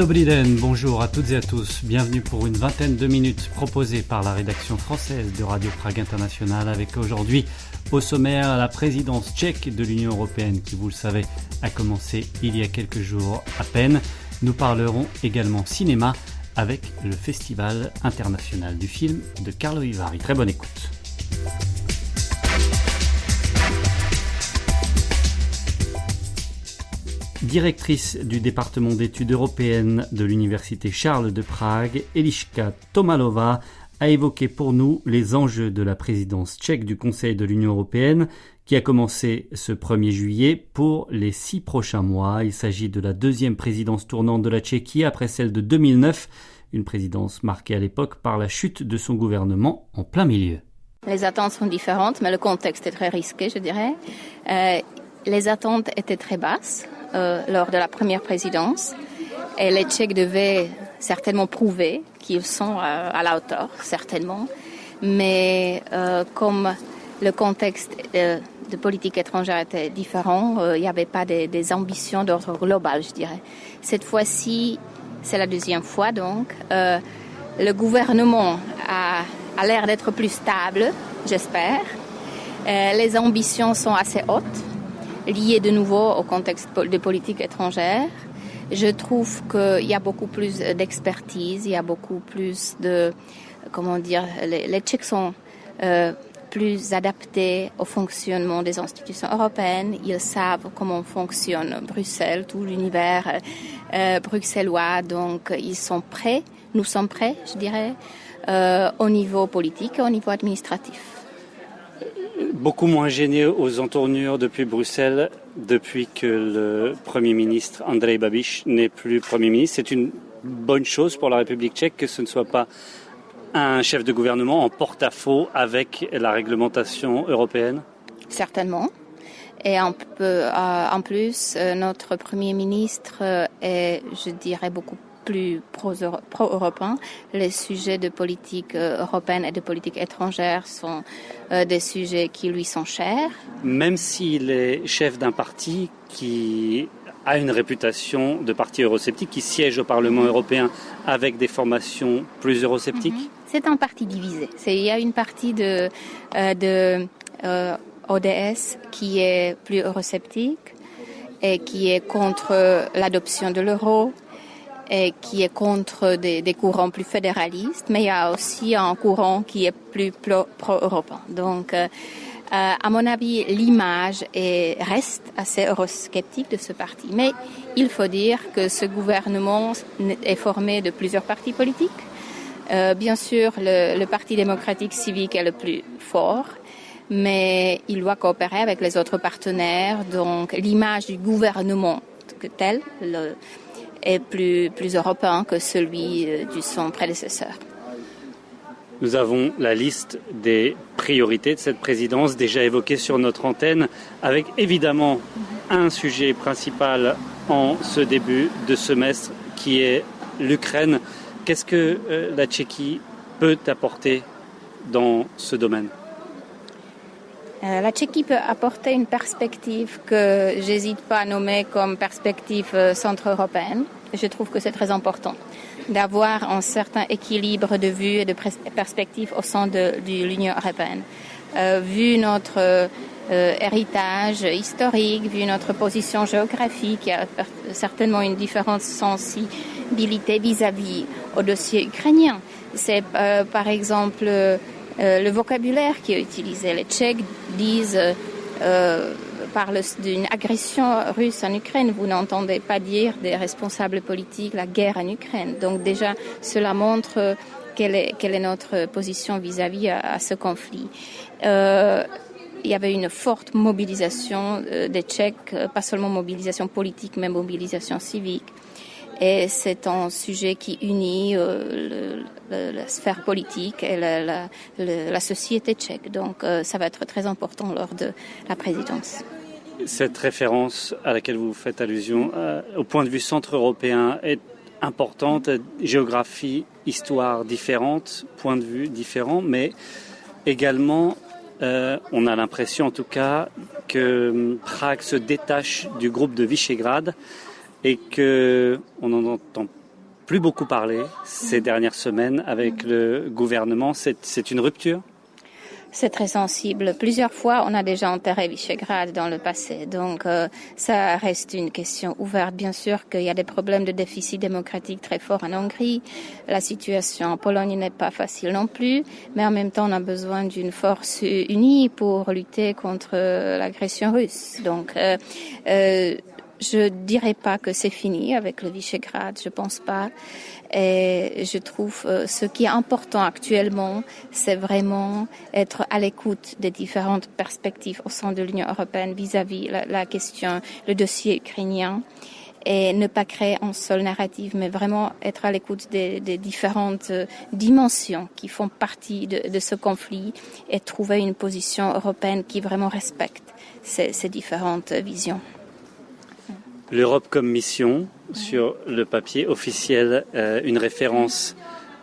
Dobry den, bonjour à toutes et à tous. Bienvenue pour une vingtaine de minutes proposées par la rédaction française de Radio Prague International avec aujourd'hui au sommaire la présidence tchèque de l'Union européenne qui, vous le savez, a commencé il y a quelques jours à peine. Nous parlerons également cinéma avec le Festival international du film de Karlovy Vary. Très bonne écoute. Directrice du département d'études européennes de l'université Charles de Prague, Eliška Tomalová a évoqué pour nous les enjeux de la présidence tchèque du Conseil de l'Union européenne qui a commencé ce 1er juillet pour les 6 prochains mois. Il s'agit de la deuxième présidence tournante de la Tchéquie après celle de 2009, une présidence marquée à l'époque par la chute de son gouvernement en plein milieu. Les attentes sont différentes, mais le contexte est très risqué, je dirais. Les attentes étaient très basses lors de la première présidence et les Tchèques devaient certainement prouver qu'ils sont à la hauteur, certainement. Mais comme le contexte de politique étrangère était différent, il n'y avait pas des ambitions d'ordre global, je dirais. Cette fois-ci, c'est la deuxième fois donc. Le gouvernement a l'air d'être plus stable, j'espère. Les ambitions sont assez hautes, liées de nouveau au contexte de politique étrangère. Je trouve qu'il y a beaucoup plus d'expertise, il y a beaucoup plus de... Les Tchèques sont plus adaptés au fonctionnement des institutions européennes. Ils savent comment fonctionne Bruxelles, tout l'univers bruxellois. Donc, ils sont prêts, nous sommes prêts, je dirais, au niveau politique et au niveau administratif. Beaucoup moins gêné aux entournures depuis Bruxelles, depuis que le Premier ministre Andrej Babiš n'est plus Premier ministre. C'est une bonne chose pour la République tchèque que ce ne soit pas un chef de gouvernement en porte-à-faux avec la réglementation européenne? Certainement. Et en plus, notre Premier ministre est, je dirais, beaucoup plus pro-européen. Les sujets de politique européenne et de politique étrangère sont des sujets qui lui sont chers. Même s'il est chef d'un parti qui a une réputation de parti eurosceptique, qui siège au Parlement européen avec des formations plus eurosceptiques? C'est un parti divisé. Il y a une partie de ODS qui est plus eurosceptique et qui est contre l'adoption de l'euro et qui est contre des courants plus fédéralistes, mais il y a aussi un courant qui est plus pro-européen. Donc, à mon avis, l'image reste assez eurosceptique de ce parti. Mais il faut dire que ce gouvernement est formé de plusieurs partis politiques. Bien sûr, le Parti démocratique civique est le plus fort, mais il doit coopérer avec les autres partenaires. Donc, l'image du gouvernement que tel est plus européen que celui de son prédécesseur. Nous avons la liste des priorités de cette présidence déjà évoquée sur notre antenne, avec évidemment un sujet principal en ce début de semestre qui est l'Ukraine. Qu'est-ce que la Tchéquie peut apporter dans ce domaine? La Tchéquie peut apporter une perspective que j'hésite pas à nommer comme perspective centre-européenne. Je trouve que c'est très important d'avoir un certain équilibre de vues et de perspectives au sein de l'Union européenne. Vu notre héritage historique, vu notre position géographique, il y a certainement une différente sensibilité vis-à-vis au dossier ukrainien. C'est par exemple le vocabulaire qui est utilisé. Les Tchèques disent parlent d'une agression russe en Ukraine. Vous n'entendez pas dire des responsables politiques la guerre en Ukraine. Donc déjà, cela montre quelle est notre position vis-à-vis à ce conflit. Il y avait une forte mobilisation des Tchèques, pas seulement mobilisation politique, mais mobilisation civique. Et c'est un sujet qui unit la sphère politique et la société tchèque. Donc ça va être très important lors de la présidence. Cette référence à laquelle vous faites allusion, au point de vue centre-européen, est importante. Géographie, histoire différente, point de vue différent, mais également, on a l'impression en tout cas que Prague se détache du groupe de Visegrad et qu'on n'en entend plus beaucoup parlé ces dernières semaines avec le gouvernement. C'est une rupture ? C'est très sensible. Plusieurs fois, on a déjà enterré Visegrad dans le passé. Donc, ça reste une question ouverte. Bien sûr qu'il y a des problèmes de déficit démocratique très forts en Hongrie. La situation en Pologne n'est pas facile non plus. Mais en même temps, on a besoin d'une force unie pour lutter contre l'agression russe. Donc, je dirais pas que c'est fini avec le Visegrad, je pense pas. Et je trouve ce qui est important actuellement, c'est vraiment être à l'écoute des différentes perspectives au sein de l'Union européenne vis-à-vis la question, le dossier ukrainien, et ne pas créer un seul narratif, mais vraiment être à l'écoute des différentes dimensions qui font partie de ce conflit et trouver une position européenne qui vraiment respecte ces différentes visions. L'Europe comme mission, sur le papier officiel, une référence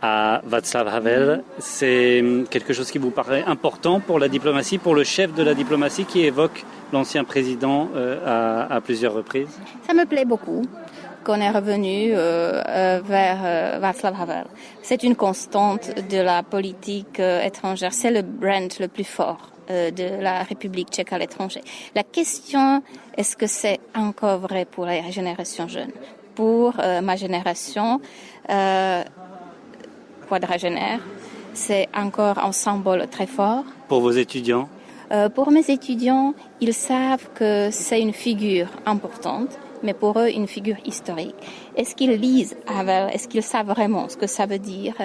à Václav Havel, c'est quelque chose qui vous paraît important pour la diplomatie, pour le chef de la diplomatie qui évoque l'ancien président à plusieurs reprises ? Ça me plaît beaucoup qu'on est revenu vers Václav Havel. C'est une constante de la politique étrangère, c'est le brand le plus fort de la République tchèque à l'étranger. La question, est-ce que c'est encore vrai pour la génération jeune ? Pour ma génération quadragénaire, c'est encore un symbole très fort. Pour vos étudiants ? Pour mes étudiants, ils savent que c'est une figure importante, mais pour eux, une figure historique. Est-ce qu'ils lisent Havel? Est-ce qu'ils savent vraiment ce que ça veut dire?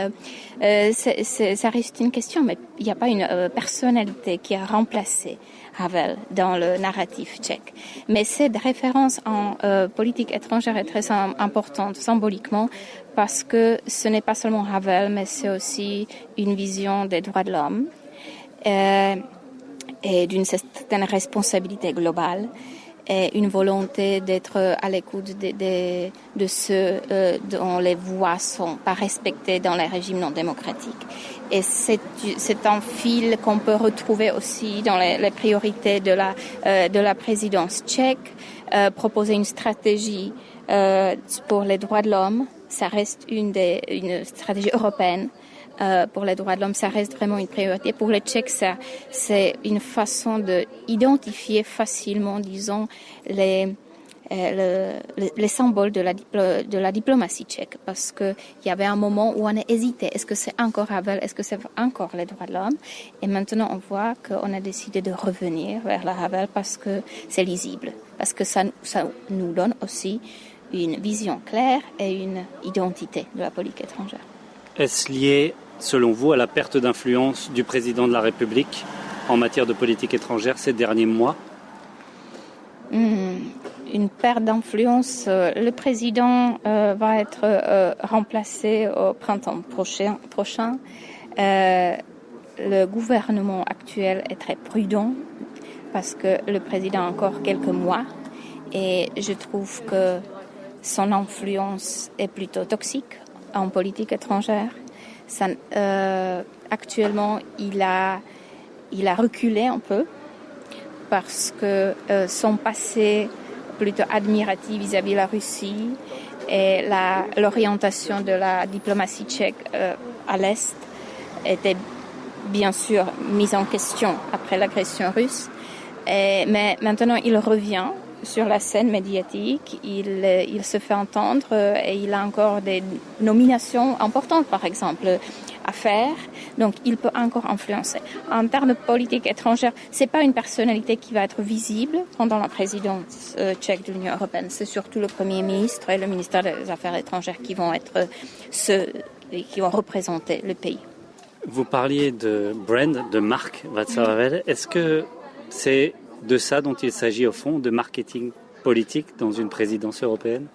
Ça reste une question, mais il n'y a pas une personnalité qui a remplacé Havel dans le narratif tchèque. Mais cette référence en politique étrangère est très importante symboliquement parce que ce n'est pas seulement Havel, mais c'est aussi une vision des droits de l'homme et d'une certaine responsabilité globale. Et une volonté d'être à l'écoute de ceux dont les voix sont pas respectées dans les régimes non démocratiques. Et c'est un fil qu'on peut retrouver aussi dans les priorités de la présidence tchèque. Proposer une stratégie pour les droits de l'homme, ça reste une stratégie européenne. Pour les droits de l'homme, ça reste vraiment une priorité. Pour les Tchèques, c'est une façon d'identifier facilement, disons, les symboles de la diplomatie tchèque. Parce que il y avait un moment où on a hésité. Est-ce que c'est encore Havel? Est-ce que c'est encore les droits de l'homme? Et maintenant, on voit qu'on a décidé de revenir vers la Havel parce que c'est lisible. Parce que ça nous donne aussi une vision claire et une identité de la politique étrangère. Est-ce lié, selon vous, à la perte d'influence du président de la République en matière de politique étrangère ces derniers mois ? Une perte d'influence. Le président va être remplacé au printemps prochain. Le gouvernement actuel est très prudent parce que le président a encore quelques mois et je trouve que son influence est plutôt toxique en politique étrangère. Actuellement, il a reculé un peu parce que son passé plutôt admiratif vis-à-vis de la Russie et l'orientation de la diplomatie tchèque à l'Est était bien sûr mise en question après l'agression russe. Mais maintenant, il revient sur la scène médiatique, il se fait entendre et il a encore des nominations importantes, par exemple, à faire. Donc, il peut encore influencer. En termes de politique étrangère, c'est pas une personnalité qui va être visible pendant la présidence tchèque de l'Union européenne. C'est surtout le Premier ministre et le ministère des Affaires étrangères qui vont être ceux qui vont représenter le pays. Vous parliez de brand, de marque, Václav Havel. Est-ce que c'est de ça dont il s'agit au fond, de marketing politique dans une présidence européenne?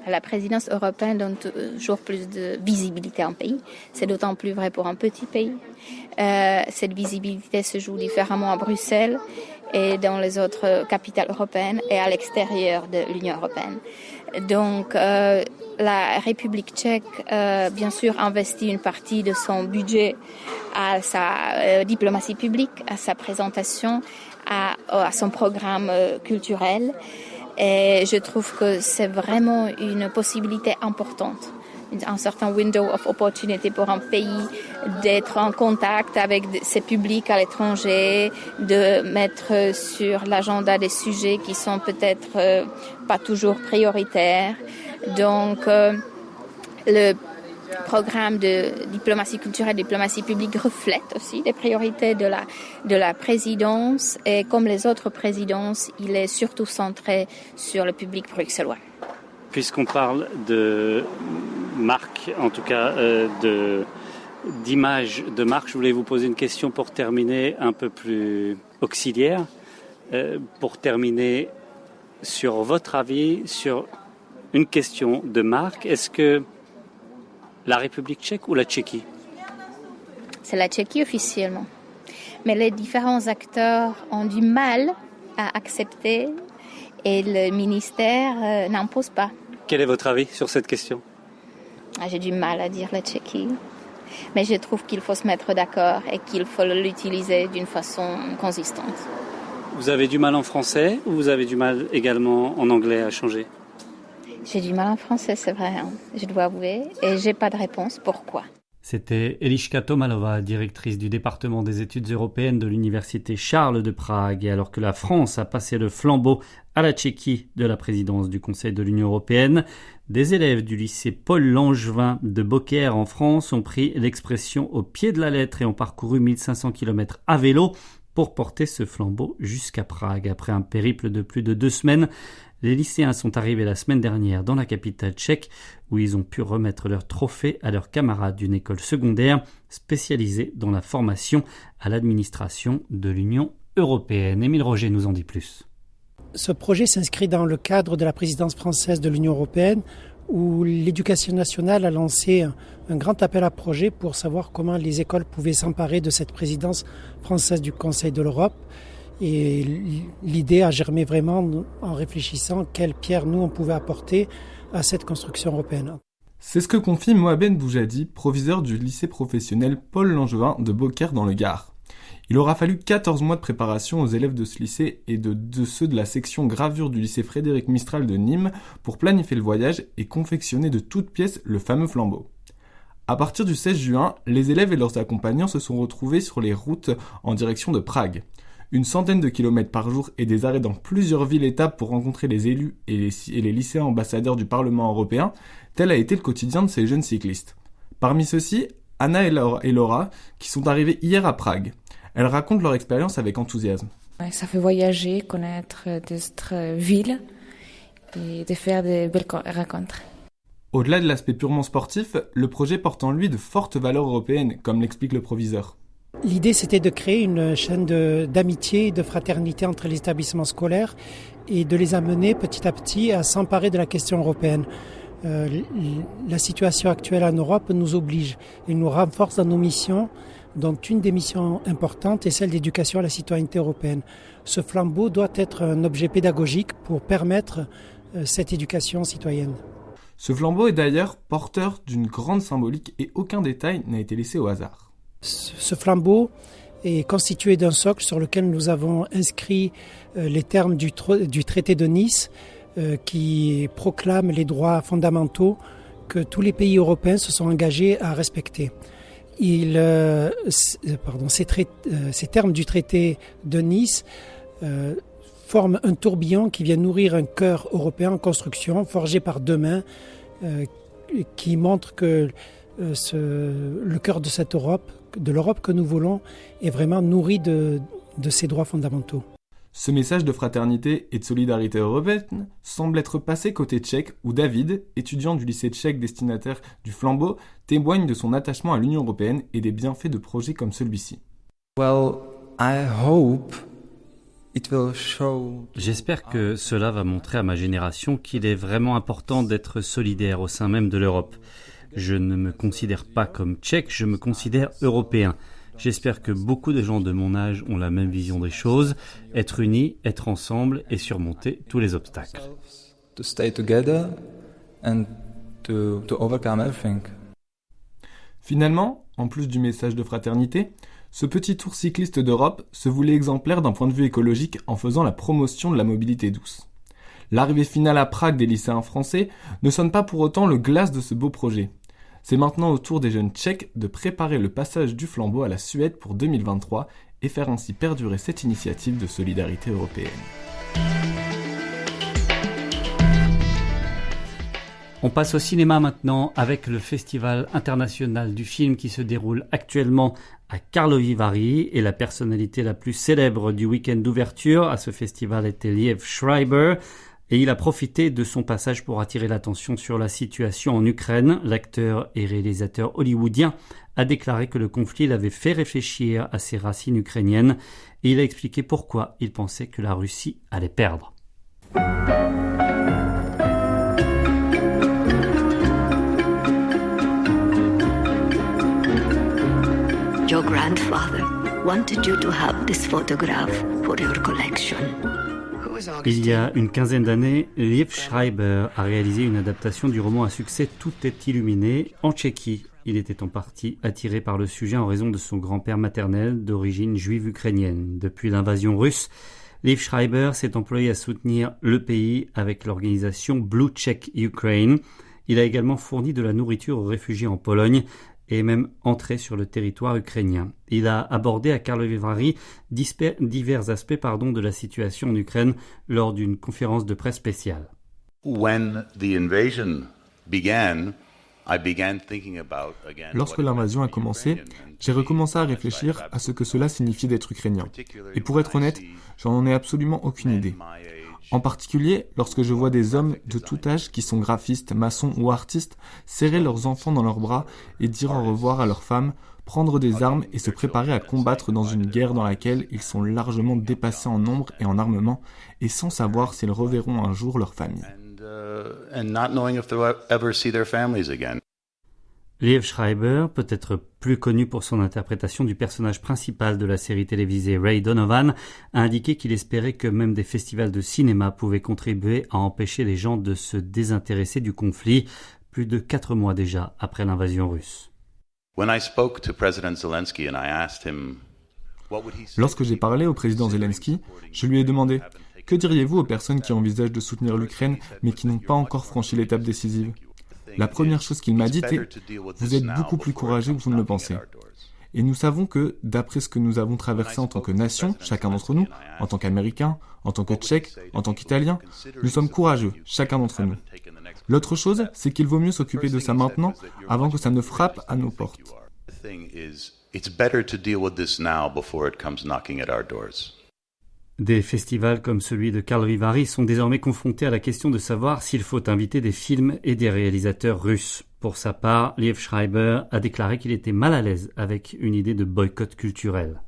La présidence européenne donne toujours plus de visibilité à un pays. C'est d'autant plus vrai pour un petit pays. Cette visibilité se joue différemment à Bruxelles et dans les autres capitales européennes et à l'extérieur de l'Union européenne. Donc, la République tchèque, bien sûr, investit une partie de son budget à sa diplomatie publique, à sa présentation, à son programme culturel. Et je trouve que c'est vraiment une possibilité importante un certain window of opportunity pour un pays d'être en contact avec ses publics à l'étranger, de mettre sur l'agenda des sujets qui sont peut-être pas toujours prioritaires. Donc, le programme de diplomatie culturelle, diplomatie publique reflète aussi les priorités de la présidence et comme les autres présidences, il est surtout centré sur le public bruxellois. Puisqu'on parle de marque, en tout cas d'image de marque, je voulais vous poser une question pour terminer un peu plus auxiliaire, pour terminer sur votre avis sur une question de marque. Est-ce que la République tchèque ou la Tchéquie? C'est la Tchéquie officiellement. Mais les différents acteurs ont du mal à accepter et le ministère n'impose pas. Quel est votre avis sur cette question? J'ai du mal à dire la Tchéquie. Mais je trouve qu'il faut se mettre d'accord et qu'il faut l'utiliser d'une façon consistante. Vous avez du mal en français ou vous avez du mal également en anglais à changer? J'ai du mal en français, c'est vrai, je dois avouer, et j'ai pas de réponse. Pourquoi? C'était Eliška Tomalová, directrice du département des études européennes de l'université Charles de Prague. Et alors que la France a passé le flambeau à la Tchéquie de la présidence du Conseil de l'Union européenne, des élèves du lycée Paul Langevin de Beaucaire en France ont pris l'expression au pied de la lettre et ont parcouru 1500 km à vélo pour porter ce flambeau jusqu'à Prague. Après un périple de plus de 2 semaines, les lycéens sont arrivés la semaine dernière dans la capitale tchèque où ils ont pu remettre leur trophée à leurs camarades d'une école secondaire spécialisée dans la formation à l'administration de l'Union européenne. Émile Roger nous en dit plus. Ce projet s'inscrit dans le cadre de la présidence française de l'Union européenne où l'Éducation nationale a lancé un grand appel à projet pour savoir comment les écoles pouvaient s'emparer de cette présidence française du Conseil de l'Europe. Et l'idée a germé vraiment en réfléchissant quelle pierre nous on pouvait apporter à cette construction européenne. C'est ce que confie Mohamed Boujadi, proviseur du lycée professionnel Paul Langevin de Beaucaire dans le Gard. Il aura fallu 14 mois de préparation aux élèves de ce lycée et de ceux de la section gravure du lycée Frédéric Mistral de Nîmes pour planifier le voyage et confectionner de toutes pièces le fameux flambeau. À partir du 16 juin, les élèves et leurs accompagnants se sont retrouvés sur les routes en direction de Prague. Une centaine de kilomètres par jour et des arrêts dans plusieurs villes-étapes pour rencontrer les élus et les lycéens ambassadeurs du Parlement européen, tel a été le quotidien de ces jeunes cyclistes. Parmi ceux-ci, Anna et Laura, qui sont arrivées hier à Prague. Elles racontent leur expérience avec enthousiasme. Ça fait voyager, connaître d'autres villes et de faire de belles rencontres. Au-delà de l'aspect purement sportif, le projet porte en lui de fortes valeurs européennes, comme l'explique le proviseur. L'idée, c'était de créer une chaîne d'amitié et de fraternité entre les établissements scolaires et de les amener petit à petit à s'emparer de la question européenne. La situation actuelle en Europe nous oblige et nous renforce dans nos missions, dont une des missions importantes est celle d'éducation à la citoyenneté européenne. Ce flambeau doit être un objet pédagogique pour permettre cette éducation citoyenne. Ce flambeau est d'ailleurs porteur d'une grande symbolique et aucun détail n'a été laissé au hasard. Ce flambeau est constitué d'un socle sur lequel nous avons inscrit les termes du traité de Nice qui proclame les droits fondamentaux que tous les pays européens se sont engagés à respecter. Ces termes du traité de Nice forment un tourbillon qui vient nourrir un cœur européen en construction, forgé par 2 mains, qui montre que le cœur de cette Europe, de l'Europe que nous voulons, est vraiment nourri de ces droits fondamentaux. Ce message de fraternité et de solidarité européenne semble être passé côté tchèque où David, étudiant du lycée tchèque destinataire du flambeau, témoigne de son attachement à l'Union européenne et des bienfaits de projets comme celui-ci. J'espère que cela va montrer à ma génération qu'il est vraiment important d'être solidaire au sein même de l'Europe. Je ne me considère pas comme tchèque, je me considère européen. J'espère que beaucoup de gens de mon âge ont la même vision des choses, être unis, être ensemble et surmonter tous les obstacles. Finalement, en plus du message de fraternité, ce petit tour cycliste d'Europe se voulait exemplaire d'un point de vue écologique en faisant la promotion de la mobilité douce. L'arrivée finale à Prague des lycéens français ne sonne pas pour autant le glas de ce beau projet. C'est maintenant au tour des jeunes Tchèques de préparer le passage du flambeau à la Suède pour 2023 et faire ainsi perdurer cette initiative de solidarité européenne. On passe au cinéma maintenant avec le Festival international du film qui se déroule actuellement à Karlovy Vary et la personnalité la plus célèbre du week-end d'ouverture à ce festival était Liev Schreiber et il a profité de son passage pour attirer l'attention sur la situation en Ukraine. L'acteur et réalisateur hollywoodien a déclaré que le conflit l'avait fait réfléchir à ses racines ukrainiennes et il a expliqué pourquoi il pensait que la Russie allait perdre. Your grandfather wanted you to have this photograph for your collection. Il y a une quinzaine d'années, Liev Schreiber a réalisé une adaptation du roman à succès Tout est illuminé en Tchéquie. Il était en partie attiré par le sujet en raison de son grand-père maternel d'origine juive ukrainienne. Depuis l'invasion russe, Liev Schreiber s'est employé à soutenir le pays avec l'organisation Blue Czech Ukraine. Il a également fourni de la nourriture aux réfugiés en Pologne et même entré sur le territoire ukrainien. Il a abordé à Karlovy Vary divers aspects de la situation en Ukraine lors d'une conférence de presse spéciale. Lorsque l'invasion a commencé, j'ai recommencé à réfléchir à ce que cela signifiait d'être ukrainien. Et pour être honnête, j'en ai absolument aucune idée. En particulier, lorsque je vois des hommes de tout âge qui sont graphistes, maçons ou artistes serrer leurs enfants dans leurs bras et dire au revoir à leurs femmes, prendre des armes et se préparer à combattre dans une guerre dans laquelle ils sont largement dépassés en nombre et en armement et sans savoir s'ils reverront un jour leur famille. Liev Schreiber, peut-être plus connu pour son interprétation du personnage principal de la série télévisée Ray Donovan, a indiqué qu'il espérait que même des festivals de cinéma pouvaient contribuer à empêcher les gens de se désintéresser du conflit, plus de 4 mois déjà après l'invasion russe. Lorsque j'ai parlé au président Zelensky, je lui ai demandé « Que diriez-vous aux personnes qui envisagent de soutenir l'Ukraine mais qui n'ont pas encore franchi l'étape décisive ?» La première chose qu'il m'a dit est « Vous êtes beaucoup plus courageux que vous ne le pensez. » Et nous savons que, d'après ce que nous avons traversé en tant que nation, chacun d'entre nous, en tant qu'Américains, en tant que Tchèques, en tant qu'Italiens, nous sommes courageux, chacun d'entre nous. L'autre chose, c'est qu'il vaut mieux s'occuper de ça maintenant, avant que ça ne frappe à nos portes. Des festivals comme celui de Karlovy Vary sont désormais confrontés à la question de savoir s'il faut inviter des films et des réalisateurs russes. Pour sa part, Liev Schreiber a déclaré qu'il était mal à l'aise avec une idée de boycott culturel.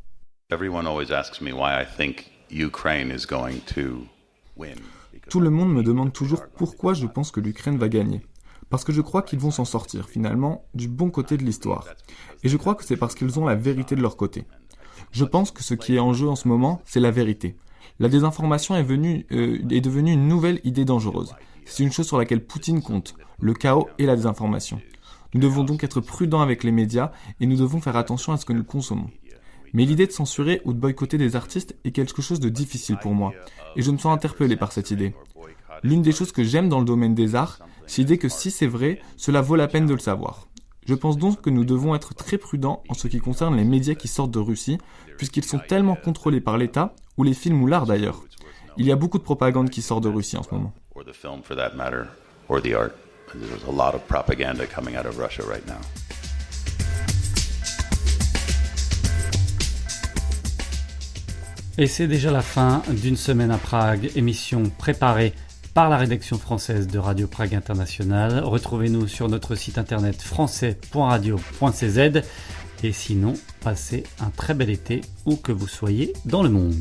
Tout le monde me demande toujours pourquoi je pense que l'Ukraine va gagner. Parce que je crois qu'ils vont s'en sortir, finalement, du bon côté de l'histoire. Et je crois que c'est parce qu'ils ont la vérité de leur côté. Je pense que ce qui est en jeu en ce moment, c'est la vérité. La désinformation est devenue une nouvelle idée dangereuse. C'est une chose sur laquelle Poutine compte, le chaos et la désinformation. Nous devons donc être prudents avec les médias et nous devons faire attention à ce que nous consommons. Mais l'idée de censurer ou de boycotter des artistes est quelque chose de difficile pour moi, et je me sens interpellé par cette idée. L'une des choses que j'aime dans le domaine des arts, c'est l'idée que si c'est vrai, cela vaut la peine de le savoir. Je pense donc que nous devons être très prudents en ce qui concerne les médias qui sortent de Russie, puisqu'ils sont tellement contrôlés par l'État, ou les films ou l'art d'ailleurs. Il y a beaucoup de propagande qui sort de Russie en ce moment. Et c'est déjà la fin d'une semaine à Prague, émission préparée par la rédaction française de Radio Prague International. Retrouvez-nous sur notre site internet français.radio.cz et sinon, passez un très bel été où que vous soyez dans le monde.